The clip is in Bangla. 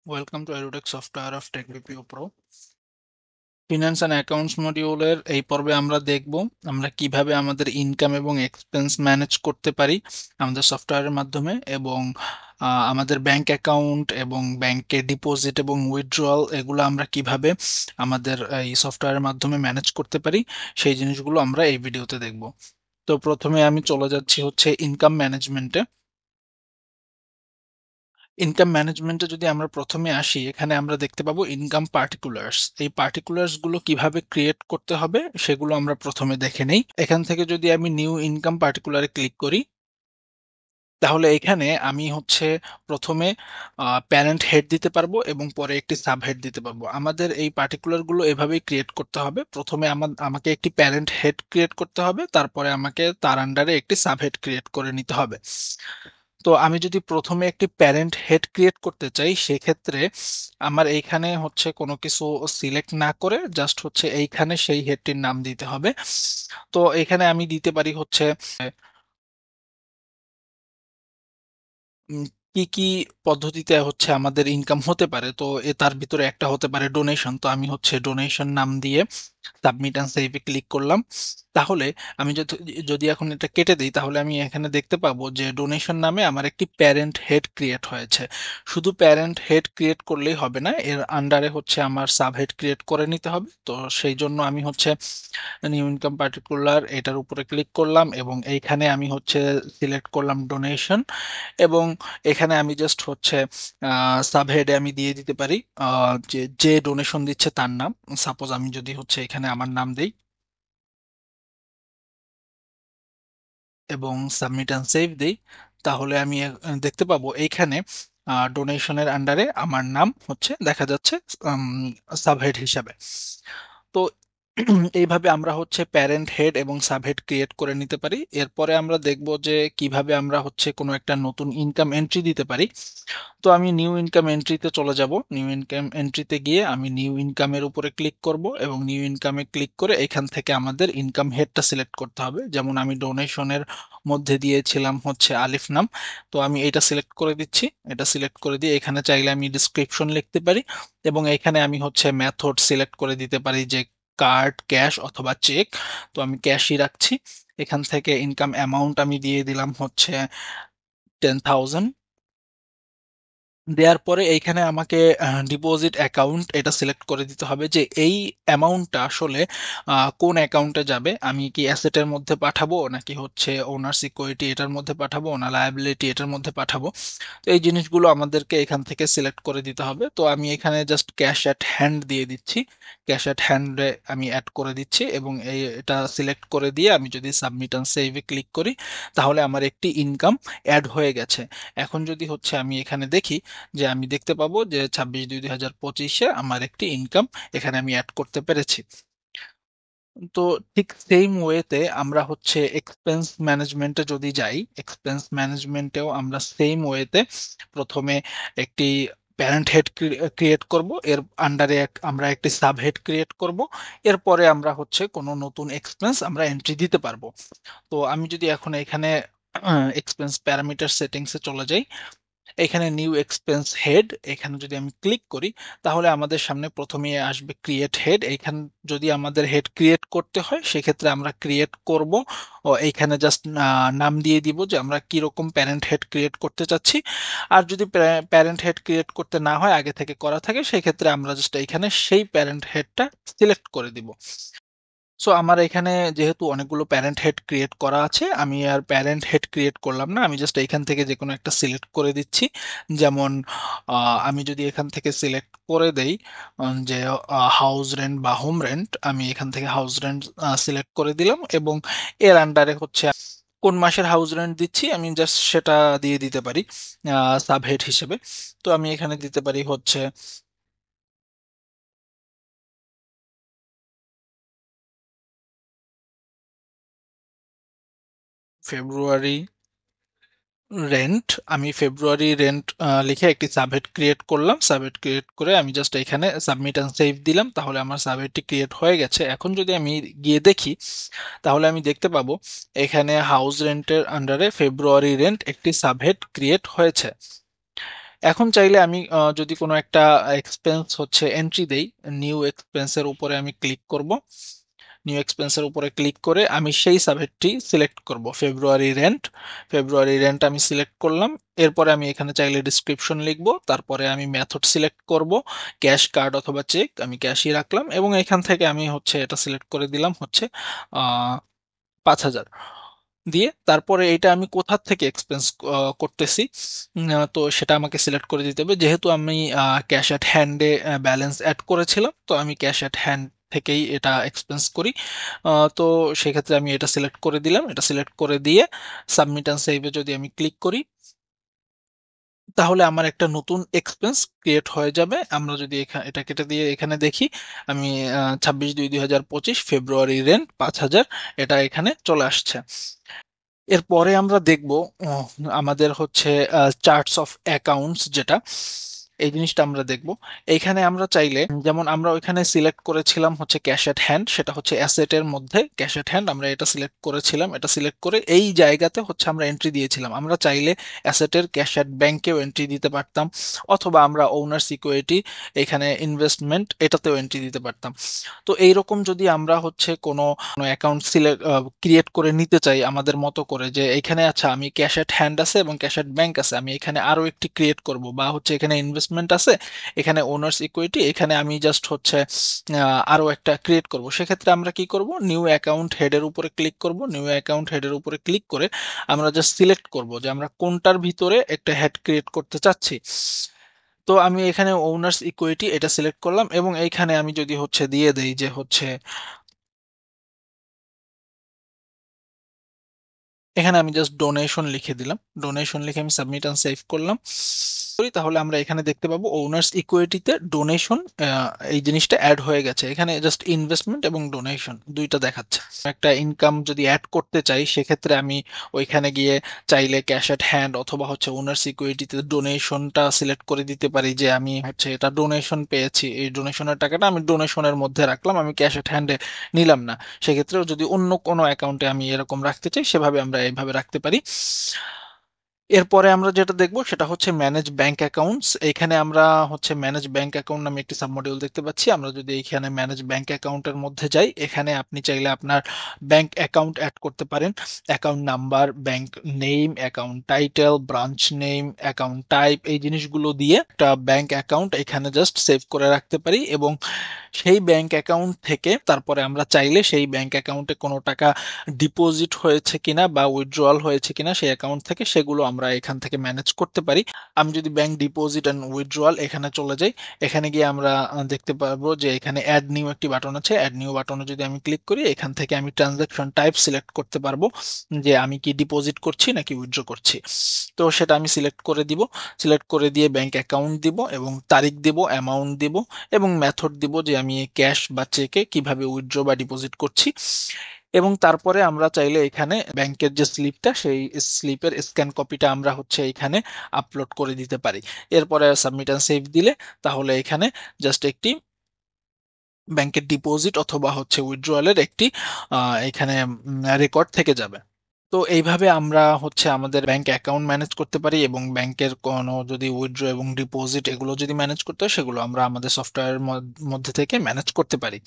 Welcome to Edutech software of TechBPO pro. Finance and accounts মডিউলের এই পর্বে আমরা দেখব আমরা কিভাবে আমাদের ইনকাম এবং এক্সপেন্স ম্যানেজ করতে পারি আমাদের সফটওয়্যারের মাধ্যমে, এবং আমাদের ব্যাংক অ্যাকাউন্ট এবং ব্যাংকে ডিপোজিট এবং উইথড্রয়াল এগুলো আমরা কিভাবে আমাদের এই সফটওয়্যারের মাধ্যমে ম্যানেজ করতে পারি সেই জিনিসগুলো আমরা এই ভিডিওতে দেখব। তো প্রথমে আমি চলে যাচ্ছি হচ্ছে ইনকাম ম্যানেজমেন্টে। ইনকাম ম্যানেজমেন্টে যদি আমরা প্রথমে আসি, এখানে আমরা দেখতে পাবো ইনকাম পার্টিকুলার্স। এই পার্টিকুলার্স গুলো কিভাবে ক্রিয়েট করতে হবে সেগুলো আমরা প্রথমে দেখে নেই। এখান থেকে যদি আমি নিউ ইনকাম পার্টিকুলারে ক্লিক করি, তাহলে এখানে আমি হচ্ছে প্রথমে প্যারেন্ট হেড দিতে পারবো এবং পরে একটি সাব হেড দিতে পারবো। আমাদের এই পার্টিকুলার গুলো এভাবেই ক্রিয়েট করতে হবে। প্রথমে আমাকে একটি প্যারেন্ট হেড ক্রিয়েট করতে হবে, তারপরে আমাকে তার আন্ডারে একটি সাব হেড ক্রিয়েট করে নিতে হবে। তো আমি যদি প্রথমে একটি প্যারেন্ট হেড ক্রিয়েট করতে চাই, সেক্ষেত্রে আমার এইখানে হচ্ছে কোনো কিছু সিলেক্ট না করে জাস্ট হচ্ছে এইখানে সেই হেডটির নাম দিতে হবে। তো এখানে আমি দিতে পারি হচ্ছে উম, কি কি পদ্ধতিতে হচ্ছে আমাদের ইনকাম হতে পারে। তো তার ভিতরে একটা হতে পারে ডোনেশন। তো আমি হচ্ছে ডোনেশন নাম দিয়ে সাবমিট অ্যান্ড সেভে ক্লিক করলাম। তাহলে আমি যদি যদি এখন এটা কেটে দিই, তাহলে আমি এখানে দেখতে পাবো যে ডোনেশন নামে আমার একটি প্যারেন্ট হেড ক্রিয়েট হয়েছে। শুধু প্যারেন্ট হেড ক্রিয়েট করলেই হবে না, এর আন্ডারে হচ্ছে আমার সাব হেড ক্রিয়েট করে নিতে হবে। তো সেই জন্য আমি হচ্ছে নিউ ইনকাম পার্টিকুলার এটার উপরে ক্লিক করলাম এবং এইখানে আমি হচ্ছে সিলেক্ট করলাম ডোনেশন, এবং এখানে আমি জাস্ট হচ্ছে সাবহেডে আমি দিয়ে দিতে পারি যে যে ডোনেশন দিচ্ছে তার নাম। সাপোজ আমি যদি হচ্ছে এখানে আমার নাম দেই এবং সাবমিট অ্যান্ড সেভ দেই, তাহলে আমি দেখতে পাবো এইখানে ডোনেশনের আন্ডারে আমার নাম হচ্ছে দেখা যাচ্ছে সাবহেড হিসাবে। তো এইভাবে আমরা হচ্ছে প্যারেন্ট হেড এবং সাবহেড ক্রিয়েট করে নিতে পারি। এরপরে আমরা দেখব যে কিভাবে আমরা হচ্ছে কোনো একটা নতুন ইনকাম এন্ট্রি দিতে পারি। তো আমি নিউ ইনকাম এন্ট্রিতে চলে যাব। নিউ ইনকাম এন্ট্রিতে গিয়ে আমি নিউ ইনকামের উপরে ক্লিক করব এবং নিউ ইনকামে ক্লিক করে এখান থেকে আমাদের ইনকাম হেডটা সিলেক্ট করতে হবে। যেমন আমি ডোনেশনের মধ্যে দিয়েছিলাম হচ্ছে আলিফ নাম, তো আমি এটা সিলেক্ট করে দিচ্ছি। এটা সিলেক্ট করে দিয়ে এখানে চাইলে আমি ডিসক্রিপশন লিখতে পারি এবং এখানে আমি হচ্ছে মেথড সিলেক্ট করে দিতে পারি যে কার্ড, ক্যাশ অথবা চেক। তো আমি ক্যাশই রাখছি। এখান থেকে ইনকাম অ্যামাউন্ট আমি দিয়ে দিলাম হচ্ছে 10,000। দেওয়ার পরে এইখানে আমাকে ডিপোজিট অ্যাকাউন্ট এটা সিলেক্ট করে দিতে হবে যে এই অ্যামাউন্টটা আসলে কোন অ্যাকাউন্টে যাবে। আমি কি অ্যাসেটের মধ্যে পাঠাবো, নাকি হচ্ছে ওনার্স ইকুইটি এটার মধ্যে পাঠাবো, না লায়াবিলিটি এটার মধ্যে পাঠাবো। তো এই জিনিসগুলো আমাদেরকে এখান থেকে সিলেক্ট করে দিতে হবে। তো আমি এখানে জাস্ট ক্যাশ অ্যাট হ্যান্ড দিয়ে দিচ্ছি। ক্যাশ অ্যাট হ্যান্ডে আমি অ্যাড করে দিচ্ছি এবং এটা সিলেক্ট করে দিয়ে আমি যদি সাবমিট অ্যান্ড সেভে ক্লিক করি, তাহলে আমার একটি ইনকাম অ্যাড হয়ে গেছে। এখন যদি হচ্ছে আমি এখানে দেখি, যে আমি দেখতে পাবো যে 26/2/2025-এ আমার একটি ইনকাম এখানে আমি অ্যাড করতে পেরেছি। তো ঠিক সেম ওয়েতে আমরা হচ্ছে এক্সপেন্স ম্যানেজমেন্টে যদি যাই, এক্সপেন্স ম্যানেজমেন্টেও আমরা সেম ওয়েতে প্রথমে একটি প্যারেন্ট হেড ক্রিয়েট করব, এর আন্ডারে আমরা একটি সাব হেড ক্রিয়েট করব। এরপরে আমরা হচ্ছে কোনো নতুন এক্সপেন্স আমরা এন্ট্রি দিতে পারবো। তো আমি যদি এখন এখানে এক্সপেন্স প্যারামিটার সেটিংসে চলে যাই, এখানে নিউ এক্সপেন্স হেড এখানে যদি আমি ক্লিক করি, তাহলে আমাদের সামনে প্রথমে আসবে ক্রিয়েট হেড। এইখান যদি আমাদের হেড ক্রিয়েট করতে হয় সেক্ষেত্রে আমরা ক্রিয়েট করব ও এইখানে জাস্ট নাম দিয়ে দিব যে আমরা কি রকম প্যারেন্ট হেড ক্রিয়েট করতে চাচ্ছি। আর যদি প্যারেন্ট হেড ক্রিয়েট করতে না হয়, আগে থেকে করা থাকে, সেক্ষেত্রে আমরা জাস্ট এইখানে সেই প্যারেন্ট হেডটা সিলেক্ট করে দিব। সো আমার এখানে যেহেতু অনেকগুলো প্যারেন্ট হেড ক্রিয়েট করা আছে, আমি আর প্যারেন্ট হেড ক্রিয়েট করলাম না, আমি জাস্ট এখান থেকে যে কোনো একটা সিলেক্ট করে দিচ্ছি। যেমন আমি যদি এখান থেকে সিলেক্ট করে দেই যে হাউস রেন্ট বা হোম রেন্ট, আমি এখান থেকে হাউস রেন্ট সিলেক্ট করে দিলাম এবং এর আন্ডারে হচ্ছে কোন মাসের হাউস রেন্ট দিচ্ছি আমি জাস্ট সেটা দিয়ে দিতে পারি সাব হেড হিসেবে। তো আমি এখানে দিতে পারি হচ্ছে ফেব্রুয়ারি রেন্ট। আমি ফেব্রুয়ারি রেন্ট লিখে একটি সাবহেড ক্রিয়েট করলাম। সাবহেড ক্রিয়েট করে আমি জাস্ট এখানে সাবমিট অ্যান্ড সেভ দিলাম, তাহলে আমার সাবহেডটি ক্রিয়েট হয়ে গেছে। এখন যদি আমি গিয়ে দেখি, তাহলে আমি দেখতে পাবো এখানে হাউস রেন্টের আন্ডারে ফেব্রুয়ারি রেন্ট একটি সাবহেড ক্রিয়েট হয়েছে। এখন চাইলে আমি যদি কোনো একটা এক্সপেন্স হচ্ছে এন্ট্রি দেই, নিউ এক্সপেন্সের উপরে আমি ক্লিক করব। নিউ এক্সপেন্সের উপরে ক্লিক করে আমি সেই সাবহেডটি সিলেক্ট করব, ফেব্রুয়ারি রেন্ট। ফেব্রুয়ারি রেন্ট আমি সিলেক্ট করলাম। এরপরে আমি এখানে চাইলে ডিসক্রিপশন লিখব, তারপরে আমি মেথড সিলেক্ট করব, ক্যাশ, কার্ড অথবা চেক, আমি ক্যাশই রাখলাম এবং এখান থেকে আমি হচ্ছে এটা সিলেক্ট করে দিলাম হচ্ছে 5,000 দিয়ে। তারপরে এটা আমি কোথা থেকে এক্সপেন্স করতেছি, তো সেটা আমাকে সিলেক্ট করে দিতে হবে। যেহেতু আমি ক্যাশ অ্যাট হ্যান্ডে ব্যালেন্স অ্যাড করেছিলাম, তো আমি ক্যাশ অ্যাট হ্যান্ড থেকেই এটা এক্সপেন্স করি। তো সেক্ষেত্রে আমি এটা সিলেক্ট করে দিলাম। এটা সিলেক্ট করে দিয়ে সাবমিট অ্যান্ড সেভে যদি আমি ক্লিক করি, তাহলে আমার একটা নতুন এক্সপেন্স ক্রিয়েট হয়ে যাবে। আমরা যদি এটা কেটে দিয়ে এখানে দেখি, আমি 26/2/2025 ফেব্রুয়ারি রেন্ট 5,000, এটা এখানে চলে আসছে। এরপরে আমরা দেখব আহ, আমাদের হচ্ছে চার্টস অফ অ্যাকাউন্টস, যেটা এই জিনিসটা আমরা দেখব। এইখানে আমরা চাইলে, যেমন আমরা ওইখানে সিলেক্ট করেছিলাম হচ্ছে ক্যাশ এট হ্যান্ড, সেটা হচ্ছে অ্যাসেটের মধ্যে ক্যাশ এট হ্যান্ড, আমরা এটা সিলেক্ট করেছিলাম। এটা সিলেক্ট করে এই জায়গাতে হচ্ছে আমরা এন্ট্রি দিয়েছিলাম। আমরা চাইলে অ্যাসেটের ক্যাশ এট ব্যাংকেও এন্ট্রি দিতে পারতাম, অথবা আমরা ওনার সিকিউরিটি, এখানে ইনভেস্টমেন্ট, এটাতেও এন্ট্রি দিতে পারতাম। তো এইরকম যদি আমরা হচ্ছে কোনো অ্যাকাউন্ট সিলেক্ট ক্রিয়েট করে নিতে চাই আমাদের মতো করে, যে এখানে আচ্ছা আমি ক্যাশ এট হ্যান্ড আছে এবং ক্যাশ এট ব্যাংক আছে, আমি এখানে আরো একটি ক্রিয়েট করব, বা হচ্ছে এখানে ইনভেস্টমেন্ট আছে, এখানে ওনার্স ইকুইটি, এখানে আমি জাস্ট হচ্ছে আরো একটা ক্রিয়েট করব, সেক্ষেত্রে আমরা কি করব, নিউ অ্যাকাউন্ট হেডের উপরে ক্লিক করব। নিউ অ্যাকাউন্ট হেডের উপরে ক্লিক করে আমরা জাস্ট সিলেক্ট করব যে আমরা কোনটার ভিতরে একটা হেড ক্রিয়েট করতে চাচ্ছি। তো আমি এখানে ওনার্স ইকুইটি এটা সিলেক্ট করলাম এবং এইখানে আমি যদি হচ্ছে দিয়ে দেই যে হচ্ছে, এখানে আমি জাস্ট ডোনেশন লিখে দিলাম। ডোনেশন লিখে আমি সাবমিট এন্ড সেভ করলাম করি, তাহলে আমরা এখানে দেখতে পাবো ওনার্স ইকুইটিতে ডোনেশন, এই জিনিসটা অ্যাড হয়ে গেছে। এখানে জাস্ট ইনভেস্টমেন্ট এবং ডোনেশন দুইটা দেখাচ্ছে। একটা ইনকাম যদি অ্যাড করতে চাই, সেক্ষেত্রে আমি ওইখানে গিয়ে চাইলে ক্যাশ এট হ্যান্ড অথবা হচ্ছে ওনার্স ইকুইটিতে ডোনেশনটা সিলেক্ট করে দিতে পারি, যে আমি হচ্ছে এটা ডোনেশন পেয়েছি, এই ডোনেশনের টাকাটা আমি ডোনেশনের মধ্যে রাখলাম, আমি ক্যাশ এট হ্যান্ডে নিলাম না। সেক্ষেত্রেও যদি অন্য কোনো অ্যাকাউন্টে আমি এরকম রাখতে চাই, সেভাবে আমরা এইভাবে রাখতে পারি। এরপরে আমরা যেটা দেখব সেটা হচ্ছে ম্যানেজ ব্যাংক অ্যাকাউন্টস। এখানে আমরা হচ্ছে ম্যানেজ ব্যাংক অ্যাকাউন্ট নামে একটি সাবমডিউল দেখতে পাচ্ছি। আমরা যদি এখানে ম্যানেজ ব্যাংক অ্যাকাউন্টের মধ্যে যাই, এখানে আপনি চাইলে আপনার ব্যাংক অ্যাকাউন্ট অ্যাড করতে পারেন, account number, bank name, account title, branch name, account type, এই জিনিসগুলো দিয়ে একটা ব্যাংক অ্যাকাউন্ট এখানে জাস্ট সেভ করে রাখতে পারি। এবং সেই ব্যাংক অ্যাকাউন্ট থেকে তারপরে আমরা চাইলে সেই ব্যাংক অ্যাকাউন্টে কোনো টাকা ডিপোজিট হয়েছে কিনা বা উইথড্রয়াল হয়েছে কিনা সেই অ্যাকাউন্ট থেকে, সেগুলো আমরা এখান থেকে ম্যানেজ করতে পারি। আমি যদি ব্যাংক ডিপোজিট অ্যান্ড উইথড্রয়াল এখানে চলে যাই, এখানে গিয়ে আমরা দেখতে পারবো যে এখানে অ্যাড নিউ একটি বাটন আছে। অ্যাড নিউ বাটনে যদি আমি ক্লিক করি, এখান থেকে আমি ট্রানজাকশন টাইপ সিলেক্ট করতে পারবো, যে আমি কি ডিপোজিট করছি নাকি উইথড্র করছি। তো সেটা আমি সিলেক্ট করে দিব। সিলেক্ট করে দিয়ে ব্যাংক অ্যাকাউন্ট দিব এবং তারিখ দিব, অ্যামাউন্ট দিব এবং মেথড দিব, যে আমি ক্যাশ বা চেকে কিভাবে উইথড্র বা ডিপোজিট করছি। এবং তারপরে আমরা চাইলে এখানে ব্যাংকের যে স্লিপটা, সেই স্লিপের স্ক্যান কপিটা আমরা হচ্ছে এখানে আপলোড করে দিতে পারি। এরপরে সাবমিট অ্যান্ড সেভ দিলে, তাহলে এখানে জাস্ট একটি ব্যাংকের ডিপোজিট অথবা হচ্ছে উইথড্রয়ালের একটি এখানে রেকর্ড থেকে যাবে। তো এইভাবে আমরা হচ্ছে আমাদের ব্যাংক অ্যাকাউন্ট ম্যানেজ করতে পারি, এবং ব্যাংকের কোনো যদি উইথড্র এবং ডিপোজিট এগুলো যদি ম্যানেজ করতে হয়, সেগুলো আমরা আমাদের সফটওয়্যারের মধ্যে থেকে ম্যানেজ করতে পারি।